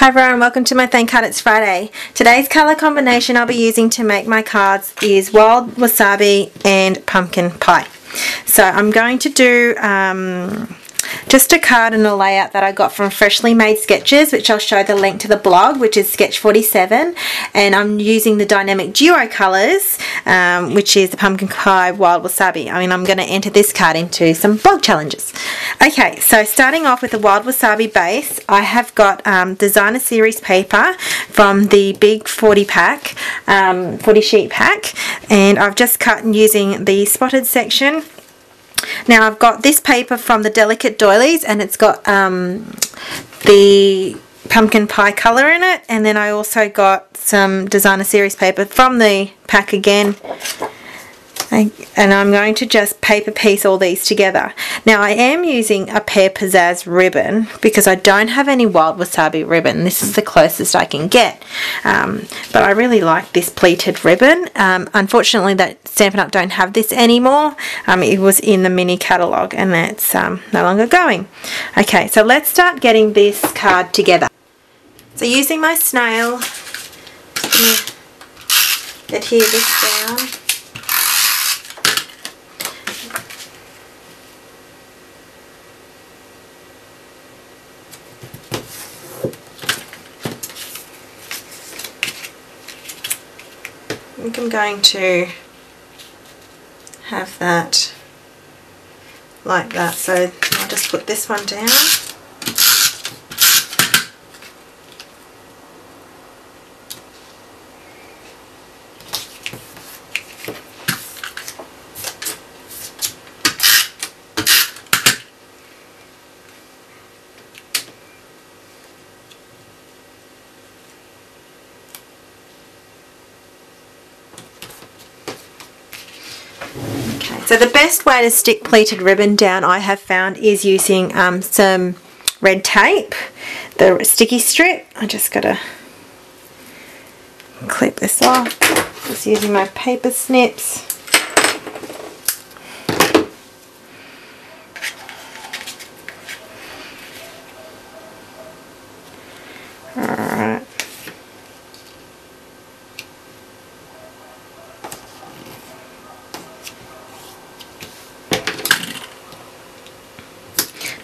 Hi everyone, welcome to my Thank Card. It's Friday. Today's colour combination I'll be using to make my cards is Wild Wasabi and Pumpkin Pie. So I'm going to do just a card and a layout that I got from Freshly Made Sketches, which I'll show the link to the blog, which is Sketch 47, and I'm using the Dynamic Duo colours, which is the Pumpkin Pie Wild Wasabi. I'm going to enter this card into some blog challenges. Okay, so starting off with the Wild Wasabi base, I have got Designer Series paper from the big 40 pack, 40 sheet pack, and I've just cut using the spotted section. Now I've got this paper from the Delicate Doilies, and it's got the pumpkin pie colour in it, and then I also got some Designer Series paper from the pack again, and I'm going to just paper piece all these together. Now I am using a Pear Pizzazz ribbon because I don't have any Wild Wasabi ribbon. This is the closest I can get, but I really like this pleated ribbon. Unfortunately that Stampin' Up don't have this anymore. It was in the mini catalogue and it's no longer going. Okay, so let's start getting this card together. So using my snail, adhere this down. I think I'm going to have that like that, so I'll just put this one down. So the best way to stick pleated ribbon down, I have found, is using some red tape, the sticky strip. I just got to clip this off, just using my paper snips. Alright.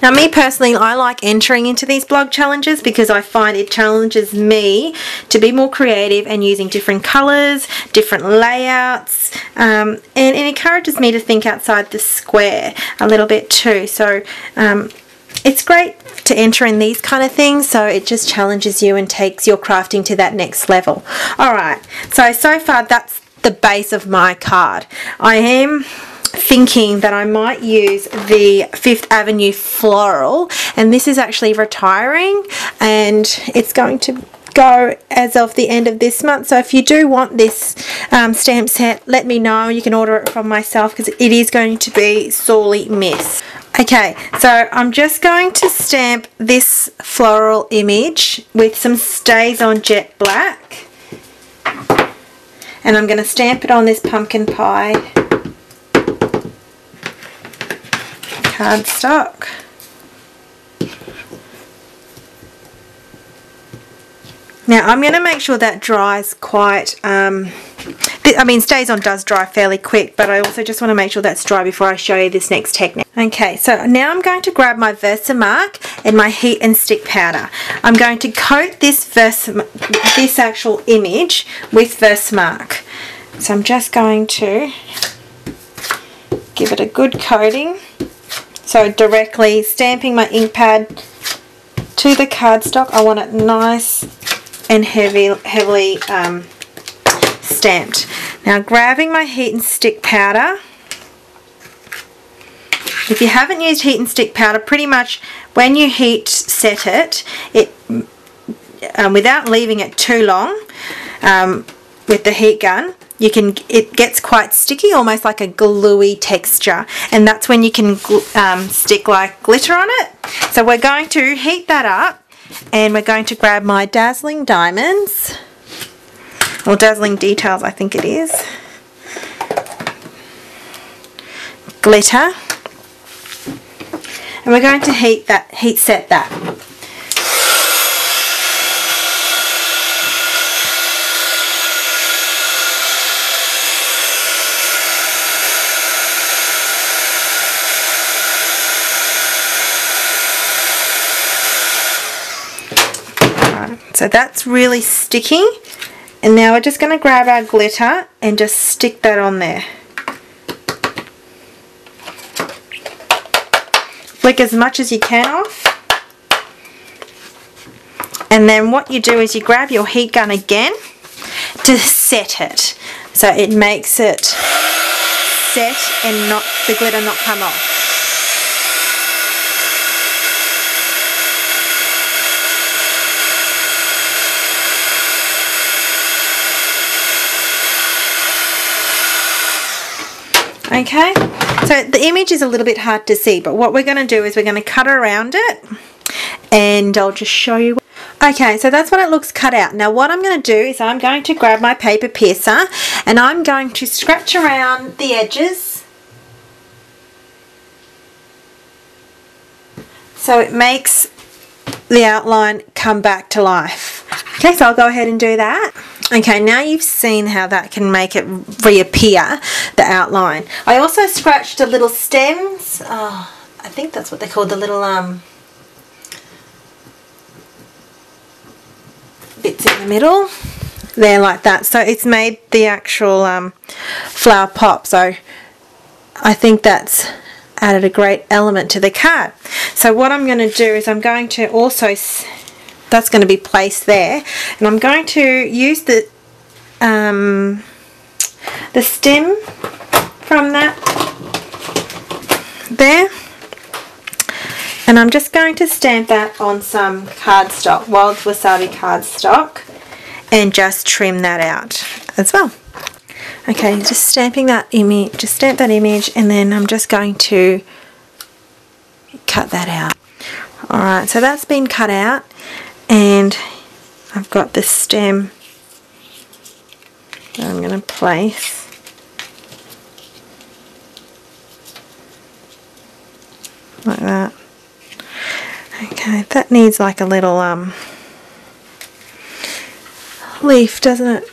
Now me personally, I like entering into these blog challenges because I find it challenges me to be more creative and using different colours, different layouts, and it encourages me to think outside the square a little bit too. So it's great to enter in these kind of things, so it just challenges you and takes your crafting to that next level. Alright, so far that's the base of my card. I am thinking that I might use the Fifth Avenue Floral, and this is actually retiring and it's going to go as of the end of this month. So if you do want this stamp set, let me know. You can order it from myself because it is going to be sorely missed. Okay, so I'm just going to stamp this floral image with some Stays On Jet Black, and I'm going to stamp it on this pumpkin pie cardstock. Now I'm going to make sure that dries quite, Stays On does dry fairly quick, but I also just want to make sure that's dry before I show you this next technique. Okay, so now I'm going to grab my Versamark and my heat and stick powder. I'm going to coat this actual image with Versamark. So I'm just going to give it a good coating. So directly stamping my ink pad to the cardstock. I want it nice and heavily stamped. Now grabbing my heat and stick powder. If you haven't used heat and stick powder, pretty much when you heat set it, without leaving it too long with the heat gun, it gets quite sticky, almost like a gluey texture, and that's when you can stick like glitter on it. So we're going to heat that up, and we're going to grab my Dazzling Diamonds, or Dazzling Details I think it is, glitter, and we're going to heat set that. So that's really sticky. And now we're just going to grab our glitter and just stick that on there. Flick as much as you can off. And then what you do is you grab your heat gun again to set it. So it makes it set and not the glitter not come off. Okay, so the image is a little bit hard to see, but what we're going to do is we're going to cut around it, and I'll just show you. Okay, so that's what it looks cut out. Now what I'm going to do is I'm going to grab my paper piercer and I'm going to scratch around the edges so it makes the outline come back to life. Okay, so I'll go ahead and do that. Okay, now you've seen how that can make it reappear, the outline. I also scratched the little stems. Oh, I think that's what they're called, the little bits in the middle. There, like that. So it's made the actual flower pop. So I think that's added a great element to the card. So what I'm going to do is I'm going to also, that's going to be placed there, and I'm going to use the stem from that there, and I'm just going to stamp that on some cardstock, wild wasabi cardstock, and just trim that out as well. Okay, just stamping that image, just stamp that image, and then I'm just going to cut that out. Alright, so that's been cut out, and I've got the stem that I'm going to place. Like that. Okay, that needs like a little leaf, doesn't it?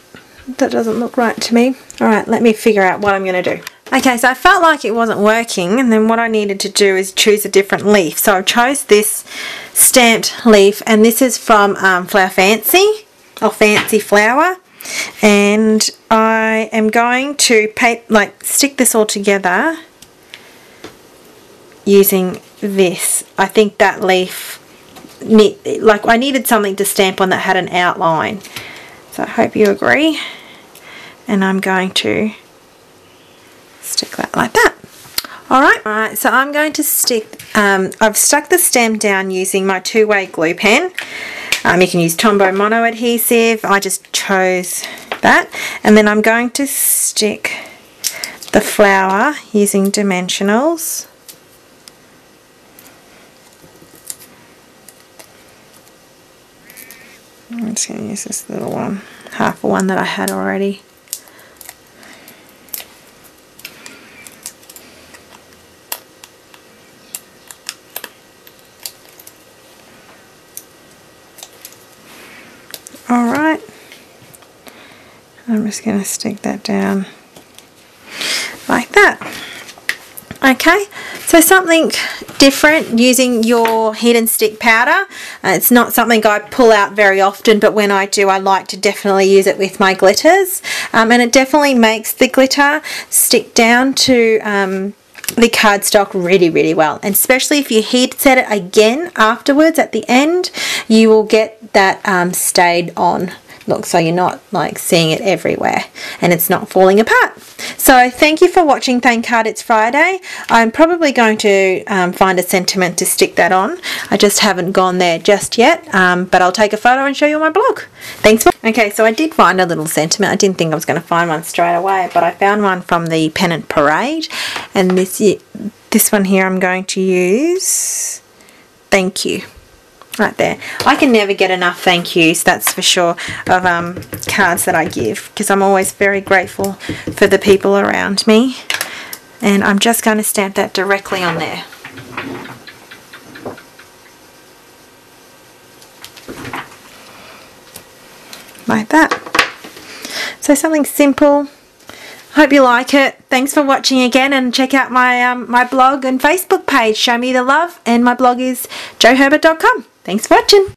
That doesn't look right to me. Alright, let me figure out what I'm going to do. Okay, so I felt like it wasn't working, and then what I needed to do is choose a different leaf. So I chose this stamped leaf, and this is from Flower Fancy, or Fancy Flower. And I am going to stick this all together using this. I think that leaf, I needed something to stamp on that had an outline. So I hope you agree. And I'm going to stick that like that. Alright, so I'm going to stick, I've stuck the stem down using my two-way glue pen. You can use Tombow Mono adhesive. I just chose that. And then I'm going to stick the flower using dimensionals. I'm just going to use this little one, half a one that I had already. Alright, I'm just going to stick that down like that. Okay, so something different using your heat and stick powder. It's not something I pull out very often, but when I do, I like to definitely use it with my glitters. And it definitely makes the glitter stick down to the cardstock really well, and especially if you heat set it again afterwards at the end, you will get that stayed on look, so you're not like seeing it everywhere and it's not falling apart. So thank you for watching. Thank God it's Friday. I'm probably going to find a sentiment to stick that on. I just haven't gone there just yet, but I'll take a photo and show you on my blog. Thanks for... Okay, so I did find a little sentiment. I didn't think I was going to find one straight away, but I found one from the Pennant Parade, and this one here I'm going to use thank you right there. I can never get enough thank yous, that's for sure, of cards that I give, because I'm always very grateful for the people around me. And I'm just going to stamp that directly on there. Like that. So something simple. Hope you like it. Thanks for watching again, and check out my my blog and Facebook page. Show me the love, and my blog is joherbert.com. Thanks for watching.